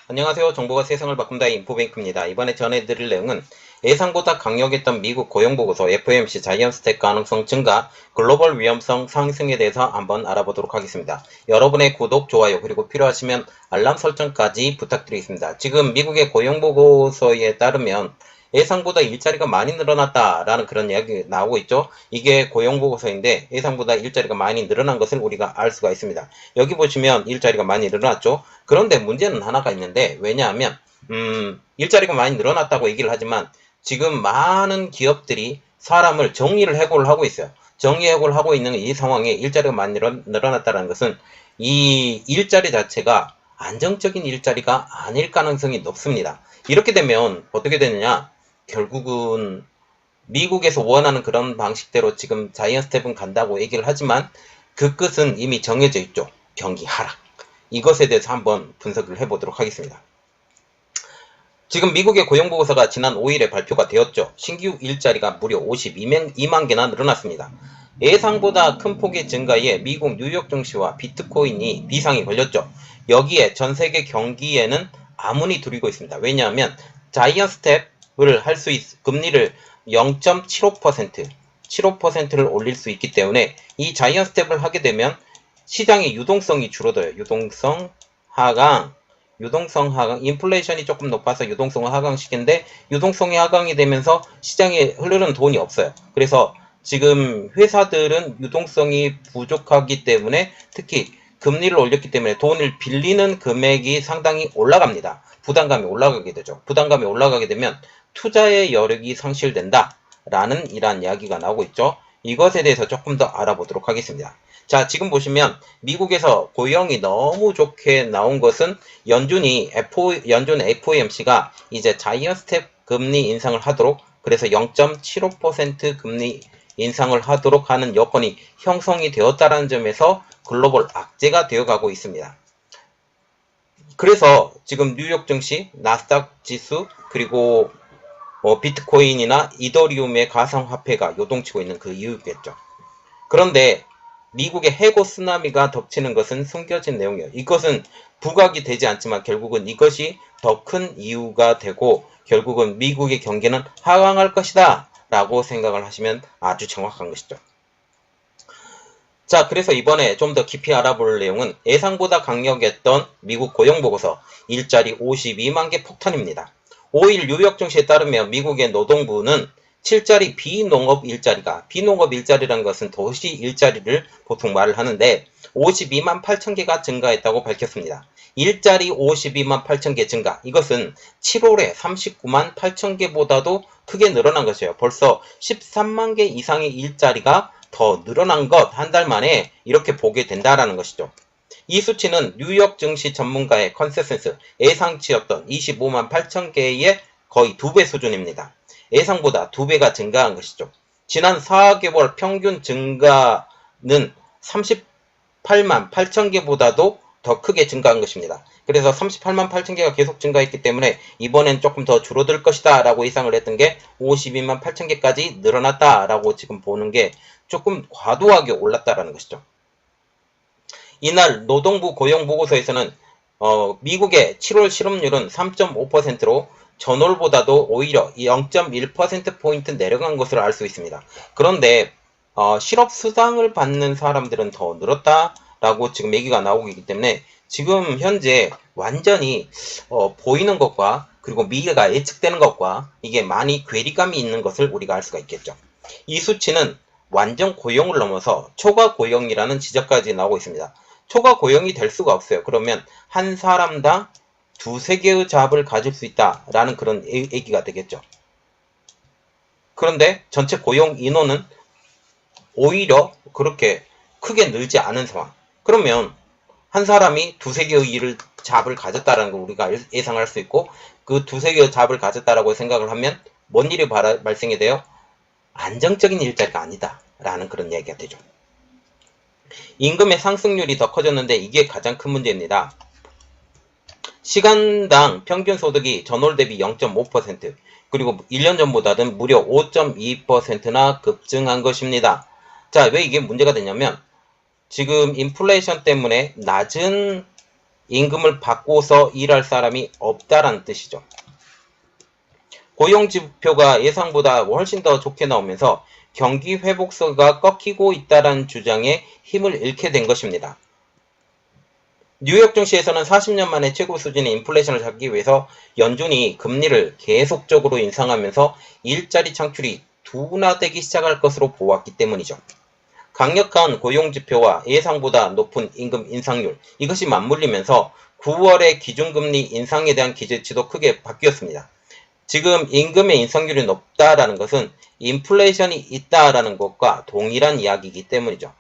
안녕하세요. 정보가 세상을 바꾼다 인포뱅크입니다. 이번에 전해드릴 내용은 예상보다 강력했던 미국 고용보고서 FOMC 자이언트스텝 가능성 증가, 글로벌 위험성 상승에 대해서 한번 알아보도록 하겠습니다. 여러분의 구독, 좋아요, 그리고 필요하시면 알람 설정까지 부탁드리겠습니다. 지금 미국의 고용보고서에 따르면 예상보다 일자리가 많이 늘어났다라는 그런 이야기 나오고 있죠. 이게 고용보고서인데 예상보다 일자리가 많이 늘어난 것을 우리가 알 수가 있습니다. 여기 보시면 일자리가 많이 늘어났죠. 그런데 문제는 하나가 있는데, 왜냐하면 일자리가 많이 늘어났다고 얘기를 하지만 지금 많은 기업들이 사람을 정리해고를 하고 있어요. 정리해고를 하고 있는 이 상황에 일자리가 많이 늘어났다는 것은 이 일자리 자체가 안정적인 일자리가 아닐 가능성이 높습니다. 이렇게 되면 어떻게 되느냐, 결국은 미국에서 원하는 그런 방식대로 지금 자이언트스텝은 간다고 얘기를 하지만 그 끝은 이미 정해져 있죠. 경기 하락. 이것에 대해서 한번 분석을 해보도록 하겠습니다. 지금 미국의 고용보고서가 지난 5일에 발표가 되었죠. 신규 일자리가 무려 52만 개나 늘어났습니다. 예상보다 큰 폭의 증가에 미국 뉴욕 증시와 비트코인이 비상이 걸렸죠. 여기에 전 세계 경기에는 암운이 두리고 있습니다. 왜냐하면 자이언트스텝을 할 수 금리를 0.75%, 75%를 올릴 수 있기 때문에 이 자이언트스텝을 하게 되면 시장의 유동성이 줄어들어요. 유동성 하강, 인플레이션이 조금 높아서 유동성을 하강시키는데 유동성이 하강이 되면서 시장에 흐르는 돈이 없어요. 그래서 지금 회사들은 유동성이 부족하기 때문에 특히 금리를 올렸기 때문에 돈을 빌리는 금액이 상당히 올라갑니다. 부담감이 올라가게 되죠. 부담감이 올라가게 되면 투자의 여력이 상실된다 라는 이러한 이야기가 나오고 있죠. 이것에 대해서 조금 더 알아보도록 하겠습니다. 자, 지금 보시면 미국에서 고용이 너무 좋게 나온 것은 연준 FOMC가 이제 자이언트스텝 금리 인상을 하도록, 그래서 0.75% 금리 인상을 하도록 하는 여건이 형성이 되었다는 점에서 글로벌 악재가 되어가고 있습니다. 그래서 지금 뉴욕 증시, 나스닥 지수, 그리고 비트코인이나 이더리움의 가상화폐가 요동치고 있는 그 이유겠죠. 그런데 미국의 해고 쓰나미가 덮치는 것은 숨겨진 내용이에요. 이것은 부각이 되지 않지만 결국은 이것이 더 큰 이유가 되고 결국은 미국의 경기는 하강할 것이다 라고 생각을 하시면 아주 정확한 것이죠. 자, 그래서 이번에 좀 더 깊이 알아볼 내용은 예상보다 강력했던 미국 고용보고서 일자리 52만 개 폭탄입니다. 5일 뉴욕 증시에 따르면 미국의 노동부는 7자리 비농업 일자리라는 것은 도시 일자리를 보통 말을 하는데 52만 8천 개가 증가했다고 밝혔습니다. 일자리 52만 8천 개 증가, 이것은 7월에 39만 8천 개보다도 크게 늘어난 것이에요. 벌써 13만 개 이상의 일자리가 더 늘어난 것, 한 달 만에 이렇게 보게 된다라는 것이죠. 이 수치는 뉴욕 증시 전문가의 컨센서스 예상치였던 25만 8천 개의 거의 2배 수준입니다. 예상보다 2배가 증가한 것이죠. 지난 4개월 평균 증가는 38만 8천 개보다도 더 크게 증가한 것입니다. 그래서 38만 8천 개가 계속 증가했기 때문에 이번엔 조금 더 줄어들 것이다 라고 예상을 했던 게 52만 8천 개까지 늘어났다 라고 지금 보는 게 조금 과도하게 올랐다라는 것이죠. 이날 노동부 고용보고서에서는 미국의 7월 실업률은 3.5%로 전월보다도 오히려 0.1%포인트 내려간 것으로 알 수 있습니다. 그런데 실업수당을 받는 사람들은 더 늘었다라고 지금 얘기가 나오고 있기 때문에 지금 현재 완전히 보이는 것과 그리고 미래가 예측되는 것과 이게 많이 괴리감이 있는 것을 우리가 알 수가 있겠죠. 이 수치는 완전 고용을 넘어서 초과 고용이라는 지적까지 나오고 있습니다. 초과 고용이 될 수가 없어요. 그러면 한 사람당 2-3개의 잡을 가질 수 있다라는 그런 얘기가 되겠죠. 그런데 전체 고용 인원은 오히려 그렇게 크게 늘지 않은 상황. 그러면 한 사람이 2-3개의 잡을 가졌다라는 걸 우리가 예상할 수 있고 그 2-3개의 잡을 가졌다라고 생각을 하면 뭔 일이 발생이 돼요? 안정적인 일자리가 아니다 라는 그런 얘기가 되죠. 임금의 상승률이 더 커졌는데 이게 가장 큰 문제입니다. 시간당 평균 소득이 전월 대비 0.5% 그리고 1년 전보다는 무려 5.2%나 급증한 것입니다. 자, 왜 이게 문제가 되냐면 지금 인플레이션 때문에 낮은 임금을 받고서 일할 사람이 없다라는 뜻이죠. 고용지표가 예상보다 훨씬 더 좋게 나오면서 경기 회복세가 꺾이고 있다는 주장에 힘을 잃게 된 것입니다. 뉴욕 증시에서는 40년 만에 최고 수준의 인플레이션을 잡기 위해서 연준이 금리를 계속적으로 인상하면서 일자리 창출이 둔화되기 시작할 것으로 보았기 때문이죠. 강력한 고용지표와 예상보다 높은 임금 인상률, 이것이 맞물리면서 9월의 기준금리 인상에 대한 기대치도 크게 바뀌었습니다. 지금 임금의 인상률이 높다라는 것은 인플레이션이 있다라는 것과 동일한 이야기이기 때문이죠.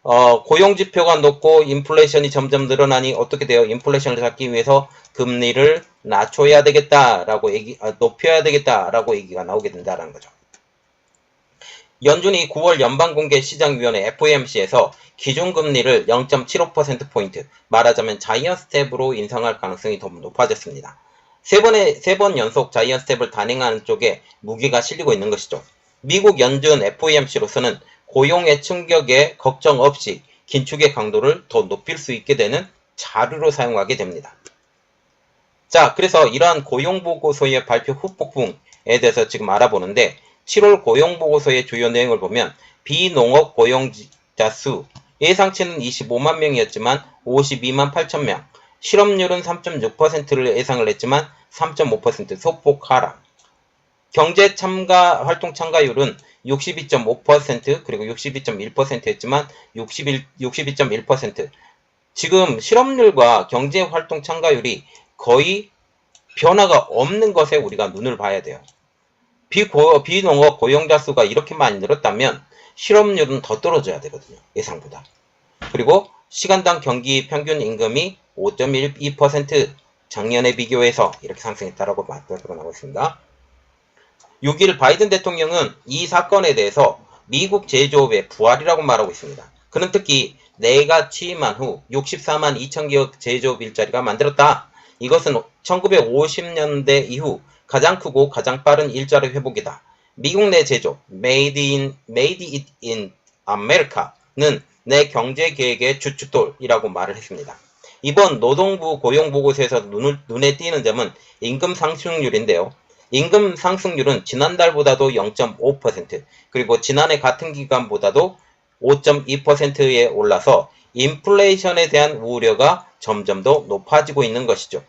고용지표가 높고 인플레이션이 점점 늘어나니 어떻게 돼요? 인플레이션을 잡기 위해서 금리를 낮춰야 되겠다라고 높여야 되겠다라고 얘기가 나오게 된다는 거죠. 연준이 9월 연방공개시장위원회 FOMC에서 기준금리를 0.75%포인트, 말하자면 자이언 스텝으로 인상할 가능성이 더 높아졌습니다. 세 번 연속 자이언 스텝을 단행하는 쪽에 무게가 실리고 있는 것이죠. 미국 연준 FOMC로서는 고용의 충격에 걱정 없이 긴축의 강도를 더 높일 수 있게 되는 자료로 사용하게 됩니다. 자, 그래서 이러한 고용보고서의 발표 후폭풍에 대해서 지금 알아보는데 7월 고용보고서의 주요 내용을 보면 비농업 고용자 수 예상치는 25만 명이었지만 52만 8천 명, 실업률은 3.6%를 예상을 했지만 3.5% 소폭 하락, 경제 참가 활동 참가율은 62.5% 그리고 62.1%였지만 62.1%. 지금 실업률과 경제 활동 참가율이 거의 변화가 없는 것에 우리가 눈을 봐야 돼요. 비농업 고용자 수가 이렇게 많이 늘었다면 실업률은 더 떨어져야 되거든요. 예상보다. 그리고 시간당 경기 평균 임금이 5.12% 작년에 비교해서 이렇게 상승했다라고 나오고 있습니다. 6일 바이든 대통령은 이 사건에 대해서 미국 제조업의 부활이라고 말하고 있습니다. 그는 특히 내가 취임한 후 64만 2천 개의 제조업 일자리가 만들었다. 이것은 1950년대 이후 가장 크고 가장 빠른 일자리 회복이다. 미국 내 제조업, Made it in America는 내 경제 계획의 주춧돌이라고 말을 했습니다. 이번 노동부 고용보고서에서 눈에 띄는 점은 임금 상승률인데요. 임금 상승률은 지난달보다도 0.5%, 그리고 지난해 같은 기간보다도 5.2%에 올라서 인플레이션에 대한 우려가 점점 더 높아지고 있는 것이죠.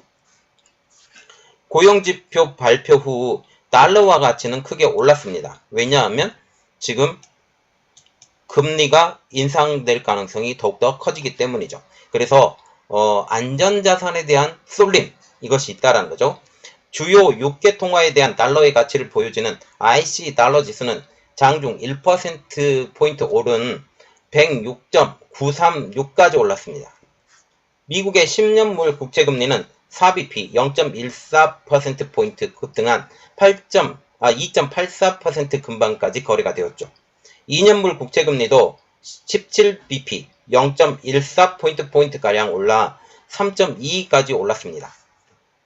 고용지표 발표 후 달러화 가치는 크게 올랐습니다. 왜냐하면 지금 금리가 인상될 가능성이 더욱더 커지기 때문이죠. 그래서 안전자산에 대한 쏠림, 이것이 있다는 거죠. 주요 6개 통화에 대한 달러의 가치를 보여주는 IC 달러 지수는 장중 1%포인트 오른 106.936까지 올랐습니다. 미국의 10년물 국채금리는 4bp 0.14%포인트 급등한 2.84% 근방까지 거래가 되었죠. 2년물 국채금리도 17bp 0.14%포인트가량 올라 3.22까지 올랐습니다.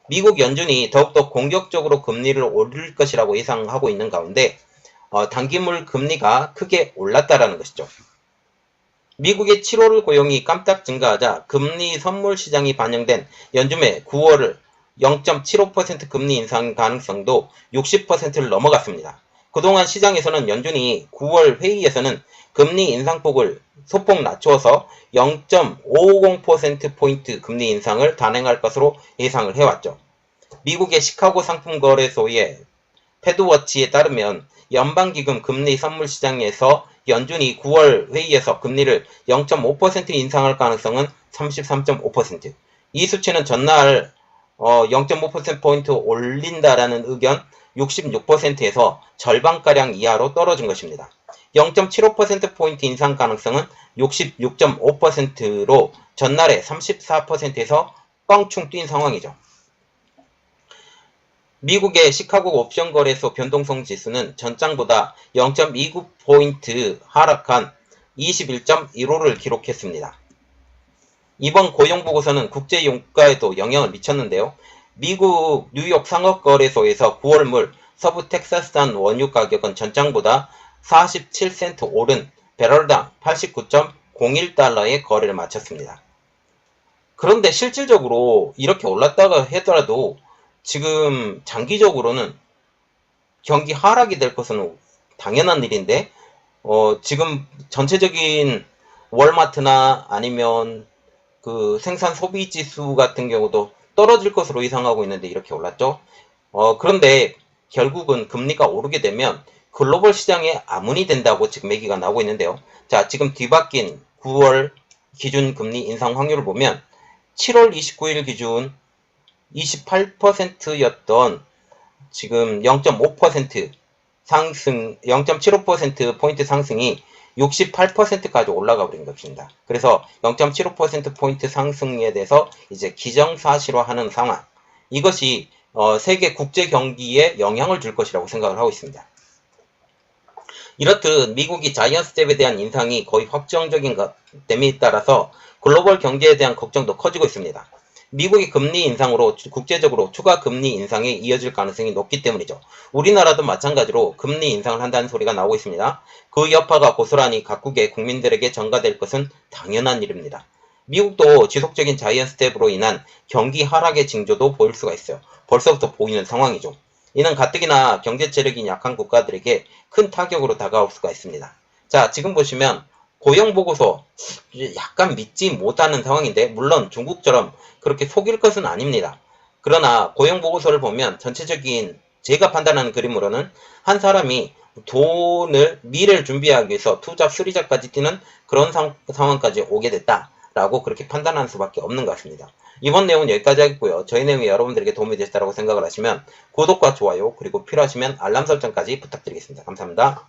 미국 연준이 더욱더 공격적으로 금리를 올릴 것이라고 예상하고 있는 가운데 단기물 금리가 크게 올랐다라는 것이죠. 미국의 7월 고용이 깜짝 증가하자 금리 선물 시장이 반영된 연준의 9월을 0.75% 금리 인상 가능성도 60%를 넘어갔습니다. 그동안 시장에서는 연준이 9월 회의에서는 금리 인상폭을 소폭 낮추어서 0.50%포인트 금리 인상을 단행할 것으로 예상을 해왔죠. 미국의 시카고 상품거래소의 패드워치에 따르면 연방기금 금리 선물 시장에서 연준이 9월 회의에서 금리를 0.5% 인상할 가능성은 33.5%. 이 수치는 전날 0.5%포인트 올린다라는 의견 66%에서 절반가량 이하로 떨어진 것입니다. 0.75%포인트 인상 가능성은 66.5%로 전날에 34%에서 껑충 뛴 상황이죠. 미국의 시카고 옵션 거래소 변동성 지수는 전장보다 0.29포인트 하락한 21.15를 기록했습니다. 이번 고용보고서는 국제유가에도 영향을 미쳤는데요. 미국 뉴욕 상업거래소에서 9월물 서부 텍사스산 원유 가격은 전장보다 47센트 오른 배럴당 89.01달러에 거래를 마쳤습니다. 그런데 실질적으로 이렇게 올랐다가 하더라도 지금 장기적으로는 경기 하락이 될 것은 당연한 일인데, 지금 전체적인 월마트나 아니면 그 생산 소비 지수 같은 경우도 떨어질 것으로 예상하고 있는데 이렇게 올랐죠. 그런데 결국은 금리가 오르게 되면 글로벌 시장에 암운이 된다고 지금 얘기가 나오고 있는데요. 자, 지금 뒤바뀐 9월 기준 금리 인상 확률을 보면 7월 29일 기준 28%였던 지금 0.5% 상승, 0.75%포인트 상승이 68%까지 올라가 버린 것입니다. 그래서 0.75%포인트 상승에 대해서 이제 기정사실화하는 상황. 이것이 세계 국제 경기에 영향을 줄 것이라고 생각을 하고 있습니다. 이렇듯 미국이 자이언스텝에 대한 인상이 거의 확정적인 됨에 따라서 글로벌 경제에 대한 걱정도 커지고 있습니다. 미국의 금리 인상으로 국제적으로 추가 금리 인상이 이어질 가능성이 높기 때문이죠. 우리나라도 마찬가지로 금리 인상을 한다는 소리가 나오고 있습니다. 그 여파가 고스란히 각국의 국민들에게 전가될 것은 당연한 일입니다. 미국도 지속적인 자이언 스텝으로 인한 경기 하락의 징조도 보일 수가 있어요. 벌써부터 보이는 상황이죠. 이는 가뜩이나 경제 체력이 약한 국가들에게 큰 타격으로 다가올 수가 있습니다. 자, 지금 보시면 고용보고서 약간 믿지 못하는 상황인데, 물론 중국처럼 그렇게 속일 것은 아닙니다. 그러나 고용보고서를 보면 전체적인 제가 판단하는 그림으로는 한 사람이 돈을 미래를 준비하기 위해서 투잡, 쓰리잡까지 뛰는 그런 상황까지 오게 됐다라고 그렇게 판단할 수밖에 없는 것 같습니다. 이번 내용은 여기까지 하겠고요. 저희 내용이 여러분들에게 도움이 되셨다고 생각을 하시면 구독과 좋아요, 그리고 필요하시면 알람 설정까지 부탁드리겠습니다. 감사합니다.